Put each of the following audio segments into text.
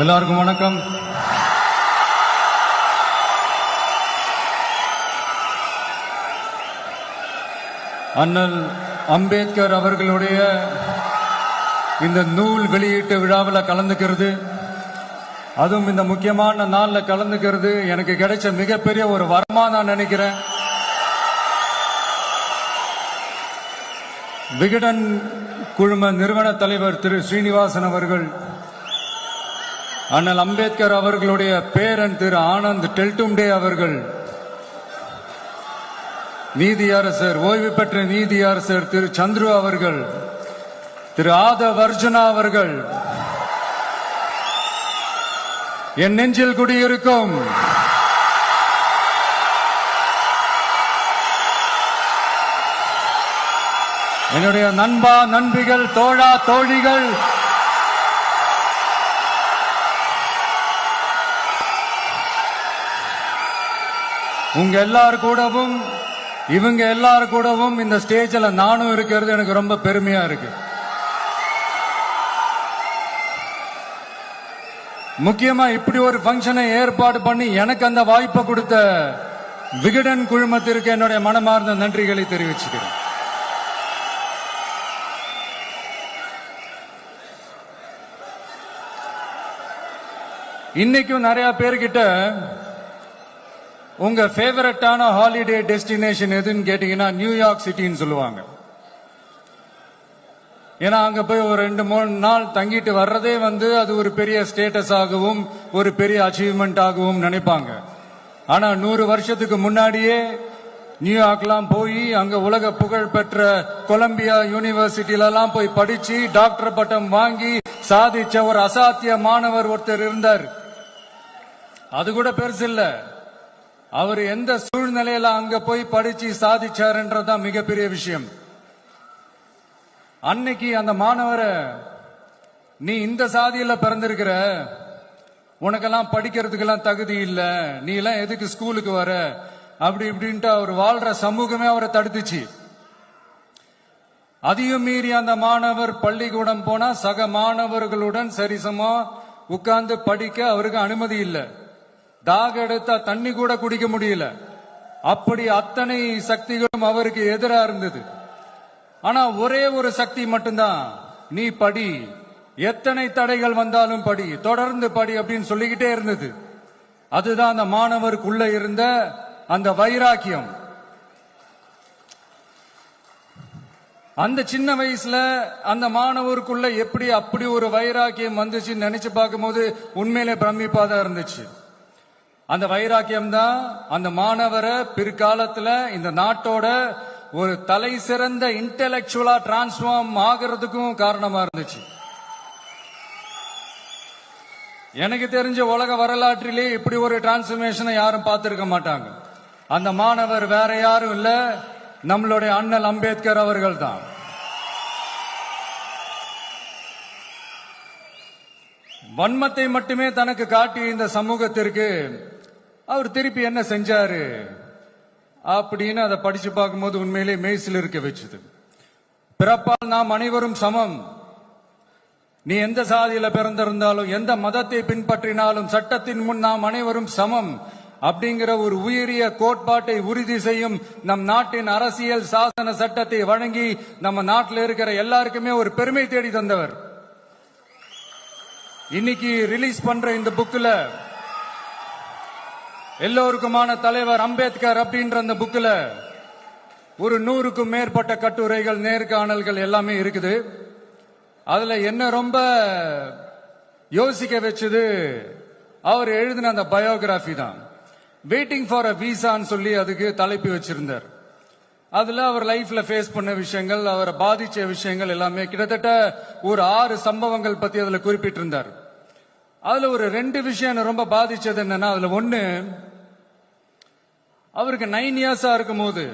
எல்லாருக்கும் வணக்கம். அண்ணல் அம்பேத்கர் அவர்களுடைய இந்த நூல் வெளியீட்டு விழாவில் கலந்துக்கிறது, அதுவும் இந்த முக்கியமான நாளில் கலந்துக்கிறது எனக்கு கிடைச்ச மிகப்பெரிய ஒரு வரமா நான் நினைக்கிறேன். விகடன் குழும நிறுவன தலைவர் திரு ஸ்ரீனிவாசன் அவர்கள், அண்ணல் அம்பேத்கர் அவர்களுடைய பேரன் திரு ஆனந்த் டெல்டும்டே அவர்கள், நீதியரசர் ஓய்வு பெற்ற நீதியரசர் திரு சந்துரு அவர்கள், திரு ஆதவ் அர்ஜுனா அவர்கள், என் நெஞ்சில் குடியிருக்கும் என்னுடைய நண்பா நண்பிகள், தோழா தோழிகள், உங்க எல்லாரு கூடவும் இவங்க எல்லாரு கூடவும் இந்த ஸ்டேஜில் நானும் இருக்கிறது எனக்கு ரொம்ப பெருமையா இருக்கு. முக்கியமா இப்படி ஒரு ஃபங்க்ஷனை ஏற்பாடு பண்ணி எனக்கு அந்த வாய்ப்பை கொடுத்த விகடன் குழுமத்திற்கு என்னுடைய மனமார்ந்த நன்றிகளை தெரிவிச்சுக்கிறேன். இன்னைக்கும் நிறைய பேர்கிட்ட உங்க ஃபேவரட்டான ஹாலிடே டெஸ்டினேஷன் எதுன்னு கேட்டீங்கன்னா நியூயார்க் சிட்டின்னு சொல்லுவாங்க. ஏன்னா அங்க போய் ஒரு 2-3 நாள் தங்கிட்டு வர்றதே அது ஒரு பெரிய ஸ்டேட்டஸ் ஆகவும் ஒரு பெரிய அச்சீவ்மெண்ட் ஆகவும் நினைப்பாங்க. ஆனா 100 வருஷத்துக்கு முன்னாடியே நியூயார்க்லாம் போய் அங்க உலக புகழ் பெற்ற கொலம்பியா யூனிவர்சிட்டில எல்லாம் போய் படிச்சு டாக்டர் பட்டம் வாங்கி சாதிச்ச ஒரு அசாத்திய மாணவர் ஒருத்தர் இருந்தார். அது கூட பெருசு இல்ல, அவர் எந்த சூழ்நிலையில அங்க போய் படிச்சு சாதிச்சாருன்றதுதான் மிகப்பெரிய விஷயம். அன்னைக்கு அந்த மாணவரை, நீ இந்த சாதியில பிறந்திருக்கிற, உனக்கெல்லாம் படிக்கிறதுக்கெல்லாம் தகுதி இல்ல, நீ எல்லாம் எதுக்கு ஸ்கூலுக்கு வர, அப்படி இப்படின்ட்டு அவர் வாழ்ற சமூகமே அவரை தடுத்துச்சு. அதையும் மீறி அந்த மாணவர் பள்ளிக்கூடம் போனா சக மாணவர்களுடன் சரிசமா உட்கார்ந்து படிக்க அவருக்கு அனுமதி இல்லை. தாக எடுத்தா தண்ணி கூட குடிக்க முடியல. அப்படி அத்தனை சக்திகளும் அவருக்கு எதிராக இருந்தது. ஆனா ஒரே ஒரு சக்தி மட்டும்தான், நீ படி, எத்தனை தடைகள் வந்தாலும் படி, தொடர்ந்து படி அப்படின்னு சொல்லிக்கிட்டே இருந்தது. அதுதான் அந்த மாணவருக்குள்ள இருந்த அந்த வைராக்கியம். அந்த சின்ன வயசுல அந்த மாணவருக்குள்ள எப்படி அப்படி ஒரு வைராக்கியம் வந்துச்சுன்னு நினைச்சு பார்க்கும்போது உண்மையிலே பிரமிப்பாதான் இருந்துச்சு. அந்த வைராக்கியம் தான் அந்த மாணவரை பிற்காலத்துல இந்த நாட்டோட ஒரு தலை சிறந்த இன்டெலெக்சுவலா டிரான்ஸ்ஃபார்ம் ஆகிறதுக்கும் காரணமா இருந்துச்சு. எனக்கு தெரிஞ்ச உலக வரலாற்றிலே இப்படி ஒரு டிரான்ஸ்ஃபர்மேஷனை யாரும் பார்த்திருக்க மாட்டாங்க. அந்த மாணவர் வேற யாரும் இல்ல, நம்மளுடைய அண்ணல் அம்பேத்கர் அவர்கள் தான். வன்மத்தை மட்டுமே தனக்கு காட்டிய இந்த சமூகத்திற்கு அவர் திருப்பி என்ன செஞ்சாரு அப்படின்னு அதை படிச்சு பார்க்கும்போது உண்மையிலே மெய்சில் இருக்க வச்சது. பிறப்பால் நாம் அனைவரும் சமம், நீ எந்த சாதியில பிறந்திருந்தாலும் எந்த மதத்தை பின்பற்றினாலும் சட்டத்தின் முன் நாம் அனைவரும் சமம் அப்படிங்கிற ஒரு உயரிய கோட்பாட்டை உறுதி செய்யும் நம் நாட்டின் அரசியல் சாசன சட்டத்தை வழங்கி நம்ம நாட்டில் இருக்கிற எல்லாருக்குமே ஒரு பெருமை தேடி தந்தவர். இன்னைக்கு ரிலீஸ் பண்ற இந்த புக்ல எல்லோருக்குமான தலைவர் அம்பேத்கர் அப்படின்ற அந்த புக்ல ஒரு 100க்கும் மேற்பட்ட கட்டுரைகள், நேர்காணல்கள் எல்லாமே இருக்குது. அதுல என்ன ரொம்ப யோசிக்க வச்சது அவர் எழுதின அந்த பயோகிராஃபி தான். வெயிட்டிங் ஃபார் அ வீசான்னு சொல்லி அதுக்கு தலைப்பு வச்சிருந்தார். அதுல அவர் லைஃப்ல ஃபேஸ் பண்ண விஷயங்கள், அவரை பாதிச்ச விஷயங்கள் எல்லாமே கிட்டத்தட்ட ஒரு 6 சம்பவங்கள் பத்தி அதுல குறிப்பிட்டிருந்தார். அதுல ஒரு 2 விஷயம் ரொம்ப பாதிச்சது என்னன்னா, அதுல ஒண்ணு, அவருக்கு 9 இயர்ஸா இருக்கும் போது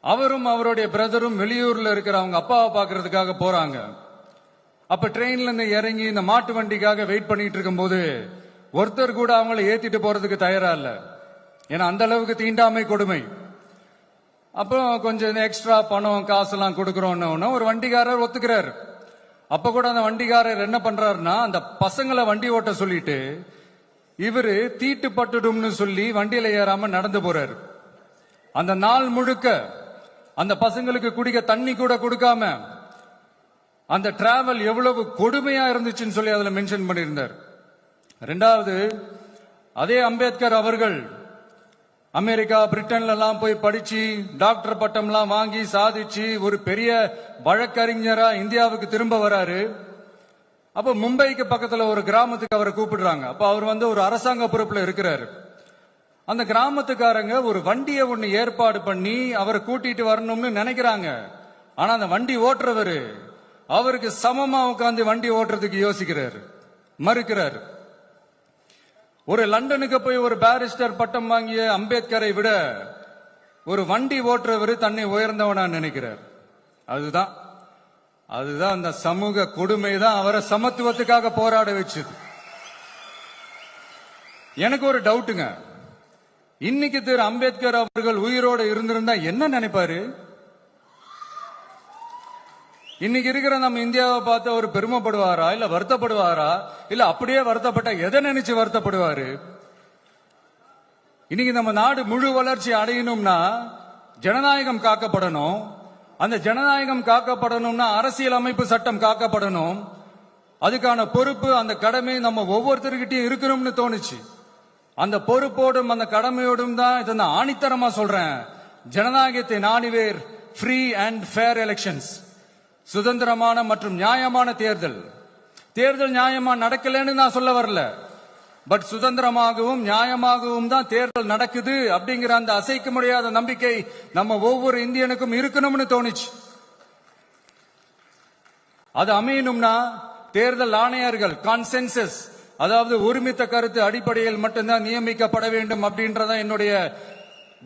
அவரும் அவருடைய பிரதரும் வெளியூர்ல இருக்கிற அவங்க அப்பாவை பாக்குறதுக்காக போறாங்க. அப்ப ட்ரெயின்ல இருந்து இறங்கி இந்த மாட்டு வண்டிக்காக வெயிட் பண்ணிட்டு இருக்கும் போது ஒருத்தர் கூட அவங்கள ஏத்திட்டு போறதுக்கு தயாரா இல்ல. ஏன்னா அந்த அளவுக்கு தீண்டாமை கொடுமை. அப்புறம் கொஞ்சம் எக்ஸ்ட்ரா பணம் காசெல்லாம் கொடுக்கறோம்னு ஒரு வண்டிக்காரர் ஒத்துக்கிறார். அப்ப கூட அந்த வண்டிக்காரர் என்ன பண்றாருன்னா, அந்த பசங்களை வண்டி ஓட்ட சொல்லிட்டு இவரு தீட்டு பட்டுடும்னு சொல்லி வண்டியில ஏறாம நடந்து போறாரு. அந்த நாள் முழுக்க அந்த பசங்களுக்கு குடிக்க தண்ணி கூட கொடுக்காம அந்த டிராவல் எவ்வளவு கொடுமையா இருந்துச்சுன்னு சொல்லி அதுல மென்ஷன் பண்ணியிருந்தார். ரெண்டாவது, அதே அம்பேத்கர் அவர்கள் அமெரிக்கா பிரிட்டன்ல எல்லாம் போய் படிச்சு டாக்டர் பட்டம்லாம் வாங்கி சாதிச்சு ஒரு பெரிய வழக்கறிஞரா இந்தியாவுக்கு திரும்ப வராரு. அப்ப மும்பைக்கு பக்கத்துல ஒரு கிராமத்துக்கு அவரை கூப்பிடுறாங்க. அப்ப அவர் ஒரு அரசாங்க பொறுப்புல இருக்கிறாரு. அந்த கிராமத்துக்காரங்க ஒரு வண்டியை ஒண்ணு ஏற்பாடு பண்ணி அவரை கூட்டிட்டு வரணும்னு நினைக்கிறாங்க. ஆனா அந்த வண்டி ஓட்டுறவரு அவருக்கு சமமா உட்கார்ந்து வண்டி ஓட்டுறதுக்கு யோசிக்கிறாரு, மறுக்கிறாரு. ஒரு லண்டனுக்கு போய் ஒரு பாரிஸ்டர் பட்டம் வாங்கிய அம்பேத்கரை விட ஒரு வண்டி ஓட்டுறவர் தன்னை உயர்ந்தவனா நினைக்கிறார். அதுதான் அந்த சமூக கொடுமை தான் அவரை சமத்துவத்துக்காக போராட வச்சது. எனக்கு ஒரு டவுட்டுங்க, இன்னைக்கு திரு அம்பேத்கர் அவர்கள் உயிரோடு இருந்திருந்தா என்ன நினைப்பாரு? இன்னைக்கு இருக்கிற நம்ம இந்தியாவை பார்த்து அவர் பெருமைப்படுவாரா, இல்ல வருத்தப்படுவாரா, இல்ல அப்படியே வருத்தப்பட்ட எதை நினைச்சு வருத்தப்படுவாரு? இன்னைக்கு நம்ம நாடு முழு வளர்ச்சி அடையணும்னா ஜனநாயகம் காக்கப்படணும். அந்த ஜனநாயகம் காக்கப்படணும்னா அரசியல் அமைப்பு சட்டம் காக்கப்படணும். அதுக்கான பொறுப்பு, அந்த கடமை நம்ம ஒவ்வொருத்தருக்கிட்டையும் இருக்கணும்னு தோணுச்சு. அந்த பொறுப்போடும் அந்த கடமையோடும் தான் இதை நான் ஆணித்தரமா சொல்றேன். ஜனநாயகத்தை நாணிவேர் ஃப்ரீ அண்ட் ஃபேர் எலெக்ஷன்ஸ், சுதந்திரமான மற்றும் நியாயமான தேர்தல். தேர்தல் நியாயமா நடக்கலன்னு நான் சொல்ல வரல, பட் சுதந்திரமாகவும் நியாயமாகவும் தான் தேர்தல் நடக்குது அப்படிங்கிற அந்த அசைக்க முடியாத நம்பிக்கை நம்ம ஒவ்வொரு இந்தியனுக்கும் இருக்கணும்னு தோணுச்சு. அது அமையணும்னா தேர்தல் ஆணையர்கள் கான்சென்சஸ், அதாவது ஒருமித்த கருத்து அடிப்படையில் மட்டும்தான் நியமிக்கப்பட வேண்டும் அப்படின்றத என்னுடைய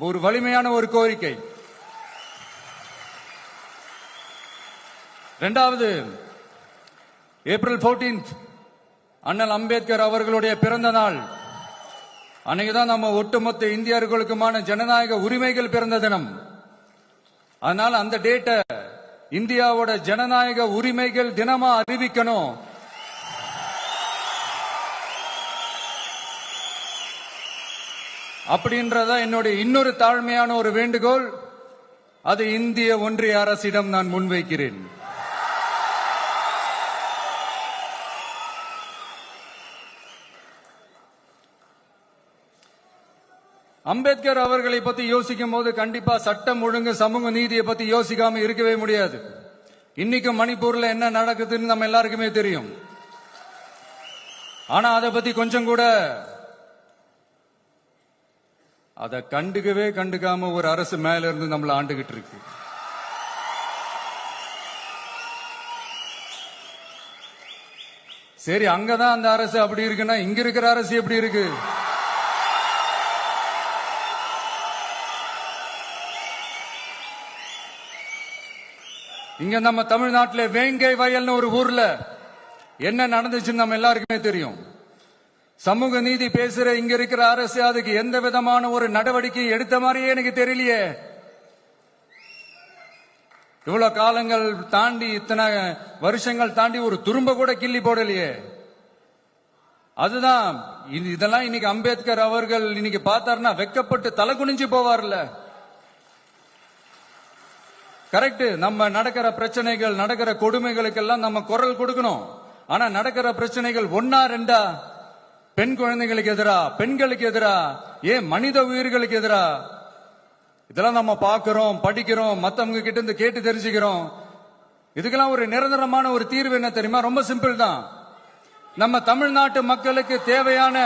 ஒரு வலிமையான ஒரு கோரிக்கை. இரண்டாவது, ஏப்ரல் 14 அண்ணல் அம்பேத்கர் அவர்களுடைய பிறந்த நாள். அன்னைக்குதான் நம்ம ஒட்டுமொத்த இந்தியர்களுக்குமான ஜனநாயக உரிமைகள் பிறந்த தினம். அதனால அந்த டேட்டை இந்தியாவோட ஜனநாயக உரிமைகள் தினமா அறிவிக்கணும். அப்படின்றத என்னுடைய இன்னொரு தாழ்மையான ஒரு வேண்டுகோள். அது இந்திய ஒன்றிய அரசிடம் நான் முன்வைக்கிறேன். அம்பேத்கர் அவர்களை பத்தி யோசிக்கும் போது கண்டிப்பா சட்டம் ஒழுங்கு சமூக நீதியை பத்தி யோசிக்காம இருக்கவே முடியாது. இன்னைக்கு மணிப்பூர்ல என்ன நடக்குதுன்னு நம்ம எல்லாருக்குமே தெரியும். ஆனா அதை பத்தி கொஞ்சம் கூட அதை கண்டுக்காம ஒரு அரசு மேல இருந்து நம்மள ஆண்டுகிட்டு இருக்கு. சரி, அங்கதான் அந்த அரசு அப்படி இருக்குன்னா இங்க இருக்கிற அரசு எப்படி இருக்கு? இங்க நம்ம தமிழ்நாட்டில் வேங்கை வயல்னு ஒரு ஊர்ல என்ன நடந்துச்சுன்னு நம்ம எல்லாருக்குமே தெரியும். சமூக நீதி பேசுற இங்க இருக்கிற அரசு அதுக்கு எந்த விதமான ஒரு நடவடிக்கை எடுத்த மாதிரியே எனக்கு தெரியலையே. இவ்வளவு காலங்கள் தாண்டி, இத்தனை வருஷங்கள் தாண்டி ஒரு துரும்ப கூட கிள்ளி போடலையே. அதுதான் இதெல்லாம் இன்னைக்கு அம்பேத்கர் அவர்கள் இன்னைக்கு பார்த்தாருன்னா வெக்கப்பட்டு தலை குனிஞ்சு போவார்ல. கரெக்ட், நம்ம நடக்கிற பிரச்சனைகள், நடக்கிற கொடுமைகளுக்கெல்லாம் நம்ம குரல் கொடுக்கணும். ஆனா நடக்கிற பிரச்சனைகள் ஒன்னா ரெண்டா? பெண் குழந்தைகளுக்கு எதிரா, பெண்களுக்கு எதிரா, ஏன் மனித உயிர்களுக்கு எதிரா? இதெல்லாம் நம்ம பார்க்கிறோம், படிக்கிறோம், மத்தவங்க கிட்ட இருந்து கேட்டு தெரிஞ்சுக்கிறோம். இதுக்கெல்லாம் ஒரு நிரந்தரமான ஒரு தீர்வு என்ன தெரியுமா? ரொம்ப சிம்பிள் தான். நம்ம தமிழ்நாட்டு மக்களுக்கு தேவையான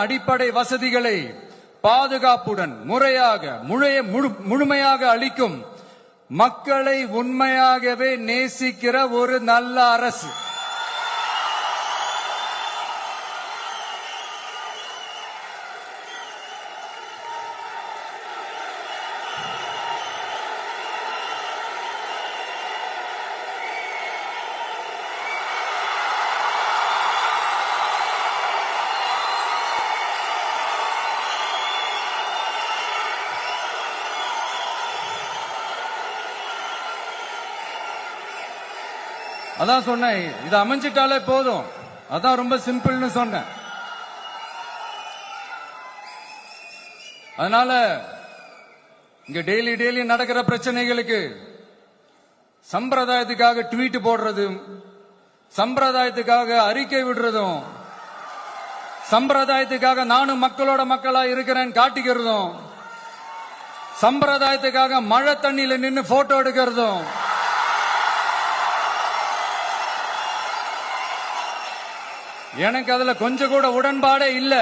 அடிப்படை வசதிகளை பாதுகாப்புடன் முறையாக முழுமையாக அளிக்கும், மக்களை உண்மையாகவே நேசிக்கிற ஒரு நல்ல அரசு. அதான் சொன்னேன், இது அமைஞ்சிட்டாலே போதும், அதான் ரொம்ப சிம்பிள்னு சொன்னேன். அதனால இங்க டெய்லி நடக்கிற பிரச்சனைகளுக்கு சம்பிரதாயத்துக்காக ட்வீட் போடுறதும், சம்பிரதாயத்துக்காக அறிக்கை விடுறதும், சம்பிரதாயத்துக்காக நானும் மக்களோட மக்களா இருக்கிறேன் காட்டிக்கிறதும், சம்பிரதாயத்துக்காக மழை தண்ணியில நின்று போட்டோ எடுக்கிறதும், எனக்கு அதுல கொஞ்சம் கூட உடன்பாடே இல்ல.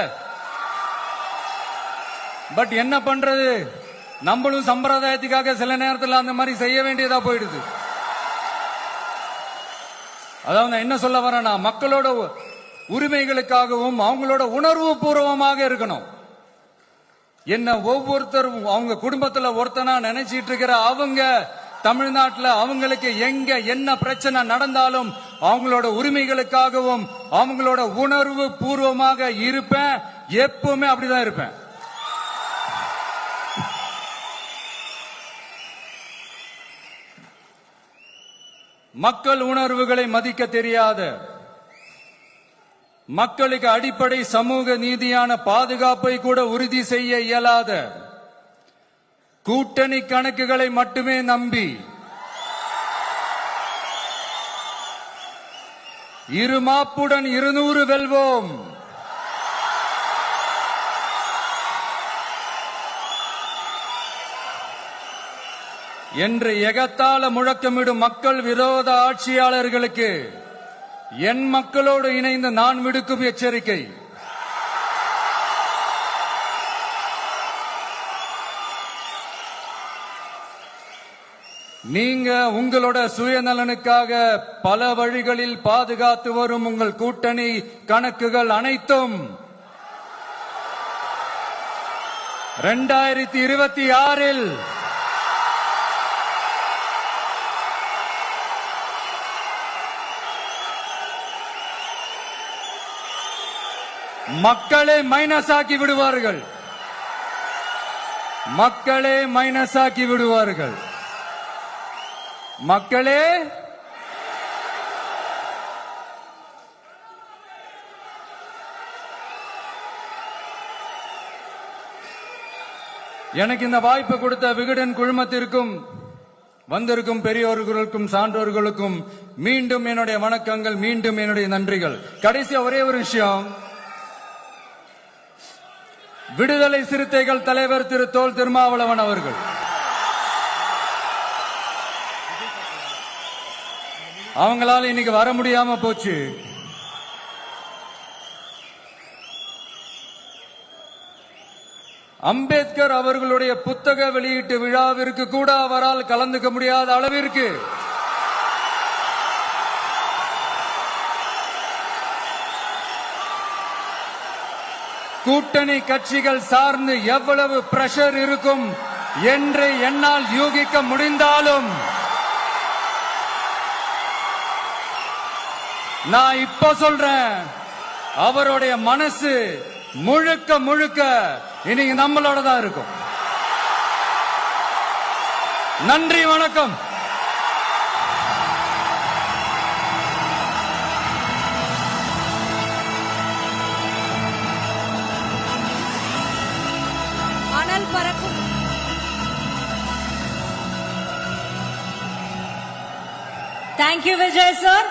பட் என்ன பண்றது, நம்மளும் சம்பிரதாயத்துக்காக சில நேரத்தில் அந்த மாதிரி செய்ய வேண்டியதா போயிடுது. அதாவது நான் என்ன சொல்ல வரேன்னா, மக்களோட உரிமைகளுக்காகவும் அவங்களோட உணர்வு பூர்வமாக இருக்கணும். என்ன ஒவ்வொருத்தரும் அவங்க குடும்பத்துல ஒருத்தனா நினைச்சிட்டு இருக்கிற அவங்க தமிழ்நாட்டில் அவங்களுக்கு எங்க என்ன பிரச்சனை நடந்தாலும் அவங்களோட உரிமைகளுக்காகவும் அவங்களோட உணர்வு பூர்வமாக இருப்பேன். எப்பவுமே அப்படிதான் இருப்பேன். மக்கள் உணர்வுகளை மதிக்க தெரியாத, மக்களுக்கு அடிப்படை சமூக நீதியான பாதுகாப்பை கூட உறுதி செய்ய இயலாத, கூட்டணி கணக்குகளை மட்டுமே நம்பி இருமாப்புடன் 200 வெல்வோம், என்று எகத்தால முழக்கமிடும் மக்கள் விரோத ஆட்சியாளர்களுக்கு என் மக்களோடு இணைந்து நான் விடுக்கும் எச்சரிக்கை, நீங்க உங்களோட சுயநலனுக்காக பல வழிகளில் பாதுகாத்து வரும் உங்கள் கூட்டணி கணக்குகள் அனைத்தும் 2026 மக்களே மைனஸ் ஆக்கி விடுவார்கள். மக்களே மைனஸ் ஆக்கி விடுவார்கள். மக்களே எனக்கு இந்த வாய்ப்பு கொடுத்த விகடன் குழுமத்திற்கும் வந்திருக்கும் பெரியோர்களுக்கும் சான்றோர்களுக்கும் மீண்டும் என்னுடைய வணக்கங்கள், மீண்டும் என்னுடைய நன்றிகள். கடைசியா ஒரே ஒரு விஷயம், விடுதலை சிறுத்தைகள் தலைவர் திரு தொல் திருமாவளவன் அவர்கள் அவங்களால இன்னைக்கு வர முடியாம போச்சு. அம்பேத்கர் அவர்களுடைய புத்தக வெளியீட்டு விழாவிற்கு கூட அவரால் கலந்துக்க முடியாத அளவிற்கு கூட்டணி கட்சிகள் சார்ந்து எவ்வளவு பிரஷர் இருக்கும் என்று என்னால் யூகிக்க முடிந்தாலும் நான் இப்ப சொல்றேன், அவருடைய மனசு முழுக்க முழுக்க இன்னைக்கு நம்மளோட தான் இருக்கும். நன்றி, வணக்கம். அனல் பறக்கும் தேங்க்யூ விஜய் சார்.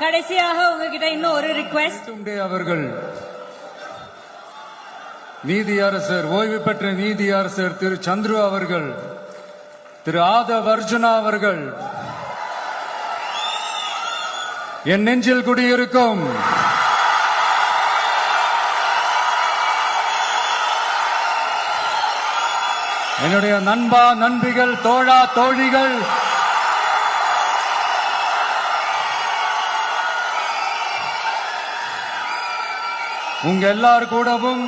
கடைசியாக உங்ககிட்ட இன்னும் ஒரு ரிக்வெஸ்ட். அவர்கள் நீதியரசர், ஓய்வு பெற்ற நீதியரசர் திரு சந்துரு அவர்கள், திரு ஆதவ் அர்ஜுனா அவர்கள் என் நெஞ்சில் குடியிருக்கும் என்னுடைய நண்பா நண்பிகள், தோழா தோழிகள், உங்க எல்லாரு கூடவும்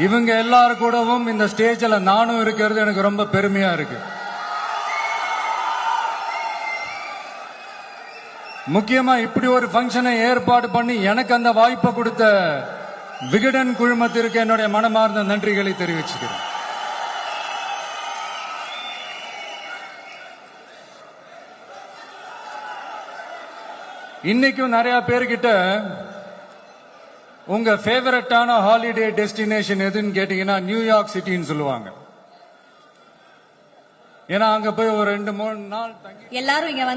இவங்க எல்லாரு கூடவும் இந்த ஸ்டேஜ்ல நானும் இருக்கிறது எனக்கு ரொம்ப பெருமையா இருக்கு. முக்கியமா இப்படி ஒரு ஃபங்க்ஷனை ஏற்பாடு பண்ணி எனக்கு அந்த வாய்ப்பை கொடுத்த விகடன் குழுமத்திற்கு என்னுடைய மனமார்ந்த நன்றிகளை தெரிவிச்சுக்கிறேன். இன்னைக்கும் நிறைய பேர்கிட்ட உங்க ஃபேவரட்டான ஹாலிடே டெஸ்டினேஷன் எதுன்னு கேட்டீங்கன்னா நியூயார்க் சிட்டின்னு சொல்லுவாங்க. ஏன்னா அங்க போய் ஒரு 2-3 நாள் தங்கி எல்லாரும் இங்க வந்து